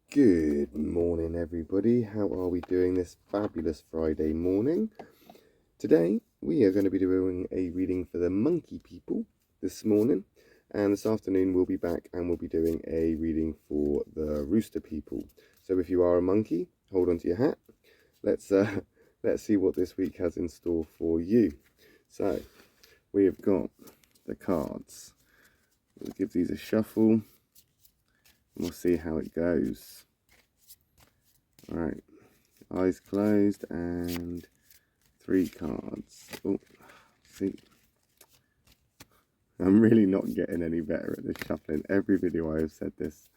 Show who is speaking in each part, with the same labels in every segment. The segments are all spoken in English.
Speaker 1: Good morning, everybody. How are we doing this fabulous Friday morning? Today, we are going to be doing a reading for the monkey people this morning. And this afternoon, we'll be back and we'll be doing a reading for the rooster people. So if you are a monkey, hold on to your hat. Let's see what this week has in store for you. So, we have got the cards. We'll give these a shuffle and we'll see how it goes. All right, eyes closed and 3 cards. Oh, see, I'm really not getting any better at this shuffling. Every video I have said this.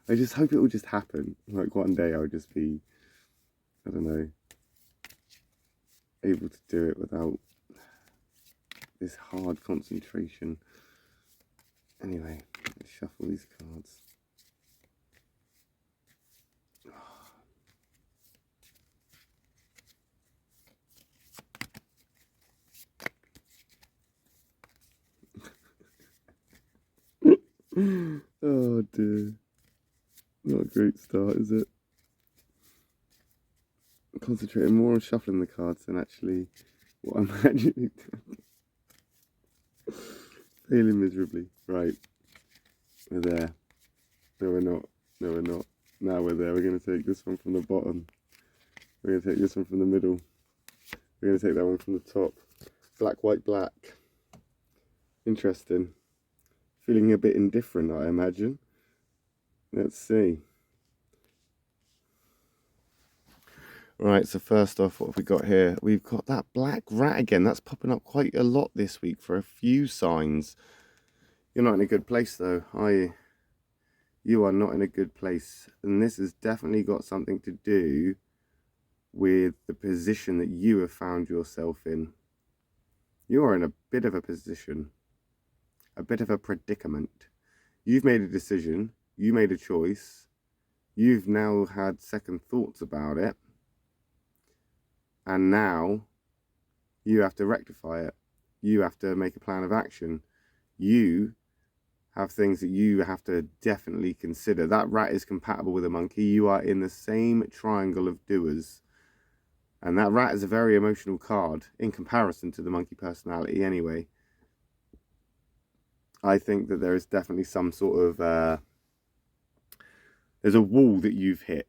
Speaker 1: I just hope it will just happen. Like one day I'll just be, I don't know, able to do it without this hard concentration. Anyway, let's shuffle these cards. Oh dear. Not a great start, is it? I'm concentrating more on shuffling the cards than actually what I'm actually doing. Failing miserably. Right. We're there. No, we're not. No, we're not. Now we're there. We're going to take this one from the bottom. We're going to take this one from the middle. We're going to take that one from the top. Black, white, black. Interesting. Feeling a bit indifferent, I imagine. Let's see. Right, so first off, what have we got here? We've got that black rat again. That's popping up quite a lot this week for a few signs. You're not in a good place though, are you? You are not in a good place. And this has definitely got something to do with the position that you have found yourself in. You are in a bit of a position. A bit of a predicament. You've made a decision. You made a choice. You've now had second thoughts about it. And now you have to rectify it. You have to make a plan of action. You have things that you have to definitely consider. That rat is compatible with a monkey. You are in the same triangle of doers. And that rat is a very emotional card in comparison to the monkey personality anyway. I think that there is definitely some sort of, there's a wall that you've hit.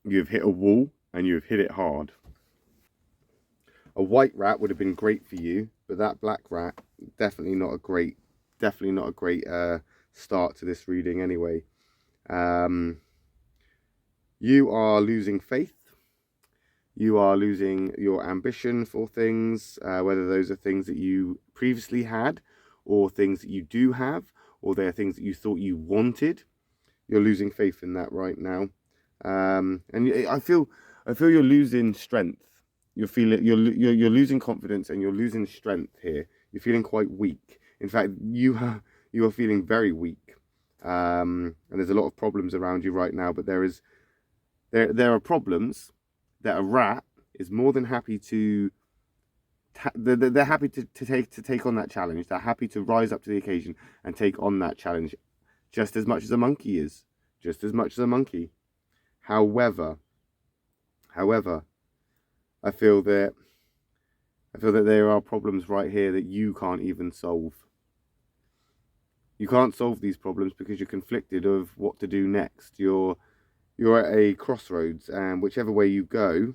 Speaker 1: You've hit a wall and you've hit it hard. A white rat would have been great for you, but that black rat, definitely not a great start to this reading anyway. You are losing faith. You are losing your ambition for things, whether those are things that you previously had, or things that you do have, or they're things that you thought you wanted. You're losing faith in that right now. And I feel you're losing strength. You're losing confidence and you're losing strength here. You're feeling quite weak. In fact, you are feeling very weak. And there's a lot of problems around you right now, but there are problems that a rat is more than happy to. They're happy to take on that challenge. They're happy to rise up to the occasion and take on that challenge, just as much as a monkey is, just as much as a monkey. However, I feel that there are problems right here that you can't even solve. You can't solve these problems because you're conflicted of what to do next. You're at a crossroads, and whichever way you go,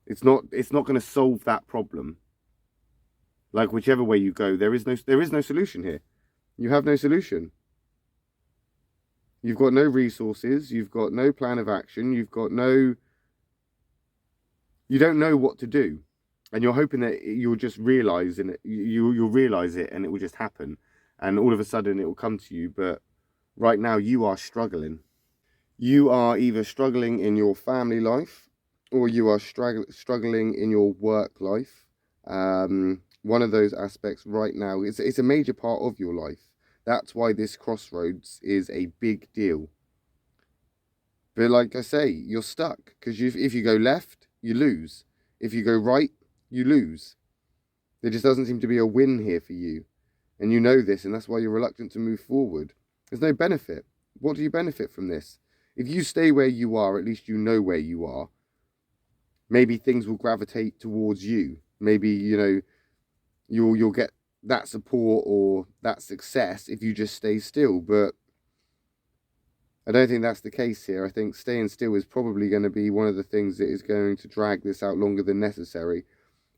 Speaker 1: it's not going to solve that problem. Like whichever way you go, there is no solution here. You have no solution. You've got no resources. You've got no plan of action. You don't know what to do, and you're hoping that you'll just realize and you'll realize it, and it will just happen, and all of a sudden it will come to you. But right now you are struggling. You are either struggling in your family life, or you are struggling in your work life. One of those aspects right now, it's a major part of your life. That's why this crossroads is a big deal. But like I say, you're stuck, because if you go left, you lose. If you go right, you lose. There just doesn't seem to be a win here for you. And you know this, and that's why you're reluctant to move forward. There's no benefit. What do you benefit from this? If you stay where you are, at least you know where you are. Maybe things will gravitate towards you. Maybe, you know, you'll get that support or that success if you just stay still. But I don't think that's the case here. I think staying still is probably going to be one of the things that is going to drag this out longer than necessary.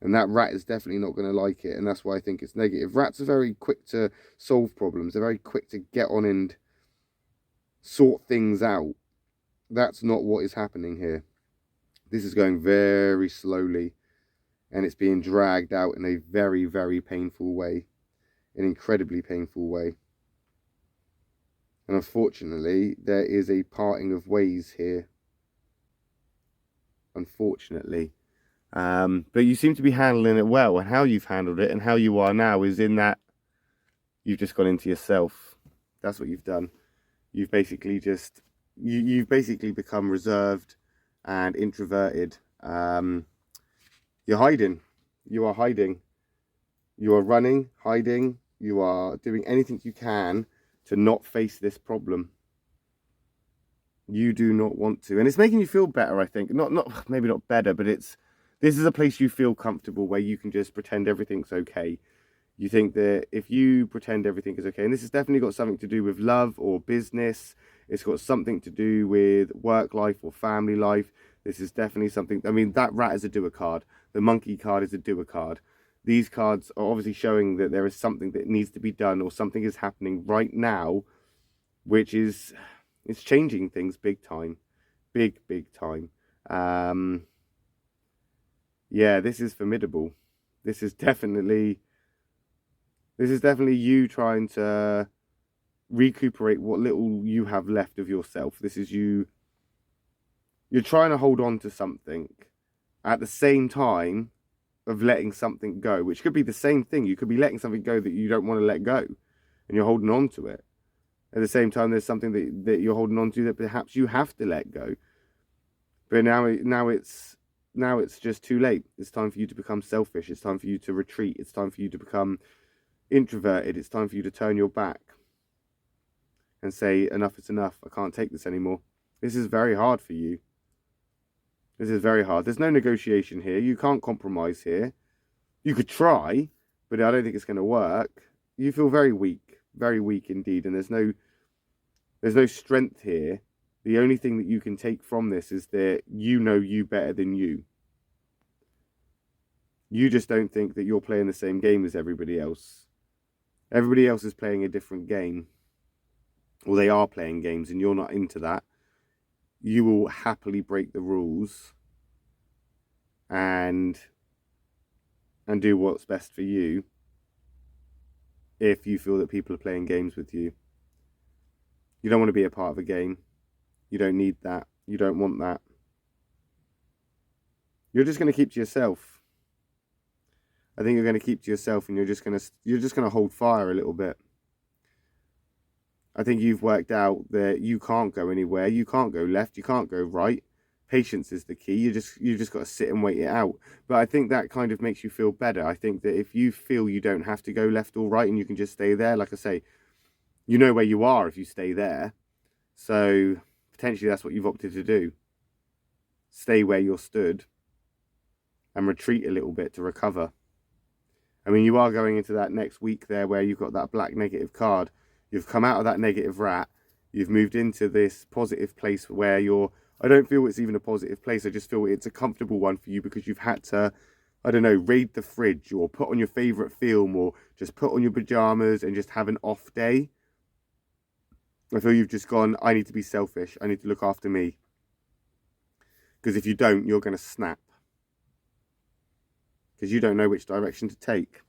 Speaker 1: And that rat is definitely not going to like it. And that's why I think it's negative. Rats are very quick to solve problems. They're very quick to get on and sort things out. That's not what is happening here. This is going very slowly. And it's being dragged out in a very, very painful way. An incredibly painful way. And unfortunately, there is a parting of ways here. Unfortunately. But you seem to be handling it well, and how you've handled it and how you are now is in that you've just gone into yourself. That's what you've done. You've basically just you've basically become reserved and introverted. You're hiding. You are hiding. You are running, hiding. You are doing anything you can to not face this problem. You do not want to, and it's making you feel better. I think not maybe not better, but this is a place you feel comfortable where you can just pretend everything's okay. You think that if you pretend everything is okay, and this has definitely got something to do with love or business, it's got something to do with work life or family life. This is definitely something, I mean, that rat is a doer card. The monkey card is a doer card. These cards are obviously showing that there is something that needs to be done or something is happening right now, which is, it's changing things big time. Big time. Yeah, this is formidable. This is definitely you trying to recuperate what little you have left of yourself. This is you're trying to hold on to something at the same time of letting something go, which could be the same thing. You could be letting something go that you don't want to let go, and you're holding on to it. At the same time, there's something that you're holding on to that perhaps you have to let go. But now it's just too late. It's time for you to become selfish. It's time for you to retreat. It's time for you to become introverted. It's time for you to turn your back and say, enough is enough. I can't take this anymore. This is very hard for you. This is very hard. There's no negotiation here. You can't compromise here. You could try, but I don't think it's going to work. You feel very weak indeed, and there's no strength here. The only thing that you can take from this is that you know you better than you. You just don't think that you're playing the same game as everybody else. Everybody else is playing a different game. Or they are playing games and you're not into that. You will happily break the rules and do what's best for you if you feel that people are playing games with you. You don't want to be a part of a game. You don't need that. You don't want that. You're just going to keep to yourself. I think you're going to keep to yourself, and you're just going to hold fire a little bit. I think you've worked out that you can't go anywhere. You can't go left. You can't go right. Patience is the key. You just got to sit and wait it out. But I think that kind of makes you feel better. I think that if you feel you don't have to go left or right and you can just stay there, like I say, you know where you are if you stay there. So potentially that's what you've opted to do. Stay where you're stood and retreat a little bit to recover. I mean, you are going into that next week there where you've got that black negative card. You've come out of that negative rat. You've moved into this positive place where I don't feel it's even a positive place. I just feel it's a comfortable one for you because you've had to, I don't know, raid the fridge or put on your favourite film or just put on your pyjamas and just have an off day. I feel you've just gone, I need to be selfish. I need to look after me. Because if you don't, you're going to snap. Because you don't know which direction to take.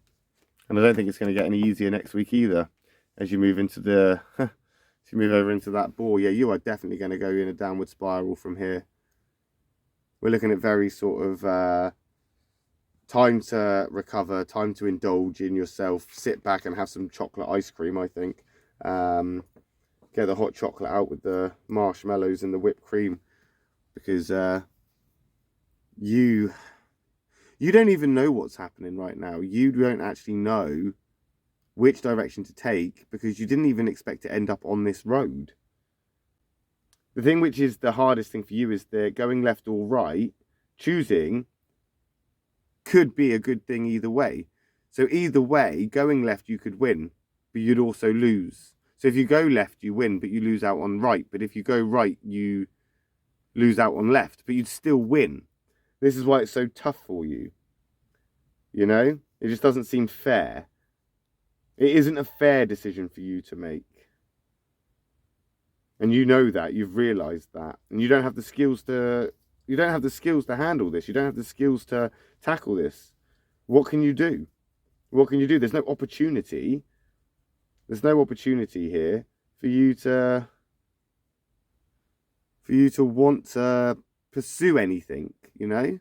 Speaker 1: And I don't think it's going to get any easier next week either. As you move into as you move over into that ball, yeah, you are definitely going to go in a downward spiral from here. We're looking at very sort of time to recover, time to indulge in yourself. Sit back and have some chocolate ice cream, I think. Get the hot chocolate out with the marshmallows and the whipped cream. Because you don't even know what's happening right now. You don't actually know which direction to take because you didn't even expect to end up on this road. The thing which is the hardest thing for you is that going left or right, choosing could be a good thing either way. So either way, going left you could win, but you'd also lose. So if you go left, you win, but you lose out on right. But if you go right, you lose out on left, but you'd still win. This is why it's so tough for you. You know? It just doesn't seem fair. It isn't a fair decision for you to make. And you know that, you've realised that. And you don't have the skills to handle this. You don't have the skills to tackle this. What can you do? What can you do? There's no opportunity. There's no opportunity here for you to want to pursue anything, you know?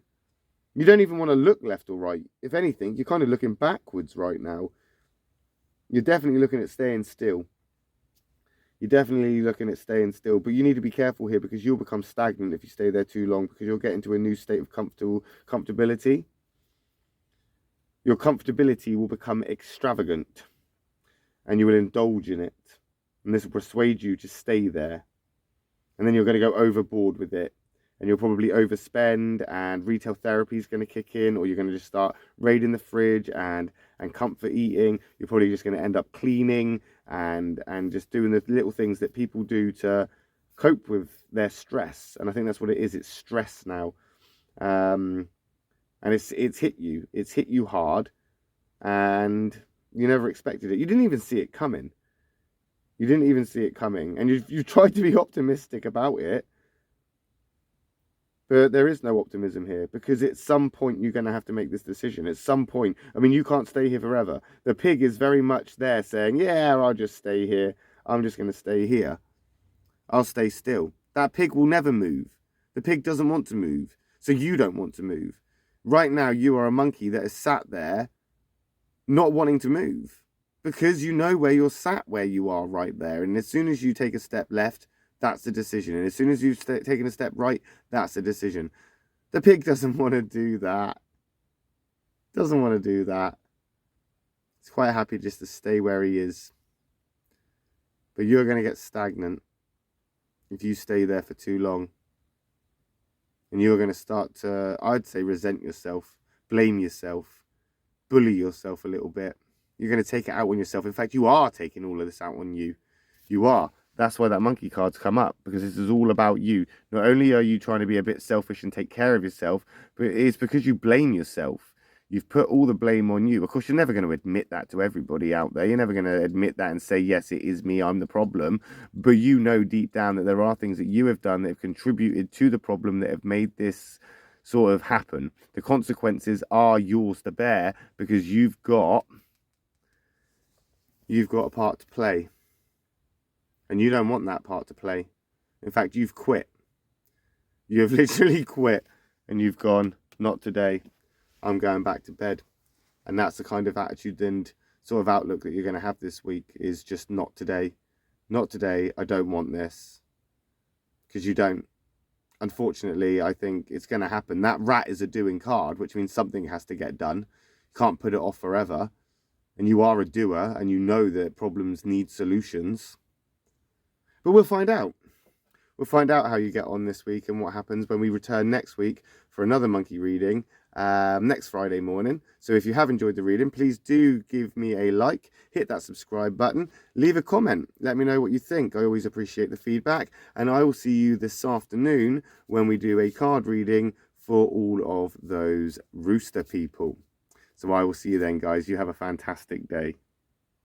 Speaker 1: You don't even want to look left or right. If anything, you're kind of looking backwards right now. You're definitely looking at staying still. You're definitely looking at staying still. But you need to be careful here because you'll become stagnant if you stay there too long because you'll get into a new state of comfortability. Your comfortability will become extravagant and you will indulge in it. And this will persuade you to stay there. And then you're going to go overboard with it. And you'll probably overspend and retail therapy is going to kick in, or you're going to just start raiding the fridge and comfort eating. You're probably just going to end up cleaning and just doing the little things that people do to cope with their stress. And I think that's what it is. It's stress now. And it's hit you. It's hit you hard. And you never expected it. You didn't even see it coming. You didn't even see it coming. And you tried to be optimistic about it. But there is no optimism here because at some point you're going to have to make this decision. At some point, I mean, you can't stay here forever. The pig is very much there saying, yeah, I'll just stay here. I'm just going to stay here. I'll stay still. That pig will never move. The pig doesn't want to move. So you don't want to move. Right now, you are a monkey that is sat there not wanting to move because you know where you're sat, where you are right there. And as soon as you take a step left, that's the decision. And as soon as you've taken a step right, that's the decision. The pig doesn't want to do that. Doesn't want to do that. He's quite happy just to stay where he is. But you're going to get stagnant if you stay there for too long. And you're going to start to, I'd say, resent yourself, blame yourself, bully yourself a little bit. You're going to take it out on yourself. In fact, you are taking all of this out on you. You are. That's why that monkey card's come up, because this is all about you. Not only are you trying to be a bit selfish and take care of yourself, but it's because you blame yourself. You've put all the blame on you. Of course, you're never going to admit that to everybody out there. You're never going to admit that and say, yes, it is me, I'm the problem. But you know deep down that there are things that you have done that have contributed to the problem that have made this sort of happen. The consequences are yours to bear because you've got a part to play. And you don't want that part to play. In fact, you've quit. You have literally quit. And you've gone, not today. I'm going back to bed. And that's the kind of attitude and sort of outlook that you're going to have this week is just not today. Not today. I don't want this. Because you don't. Unfortunately, I think it's going to happen. That rat is a doing card, which means something has to get done. You can't put it off forever. And you are a doer and you know that problems need solutions. But we'll find out. We'll find out how you get on this week and what happens when we return next week for another monkey reading next Friday morning. So if you have enjoyed the reading, please do give me a like, hit that subscribe button, leave a comment. Let me know what you think. I always appreciate the feedback. And I will see you this afternoon when we do a card reading for all of those rooster people. So I will see you then, guys. You have a fantastic day.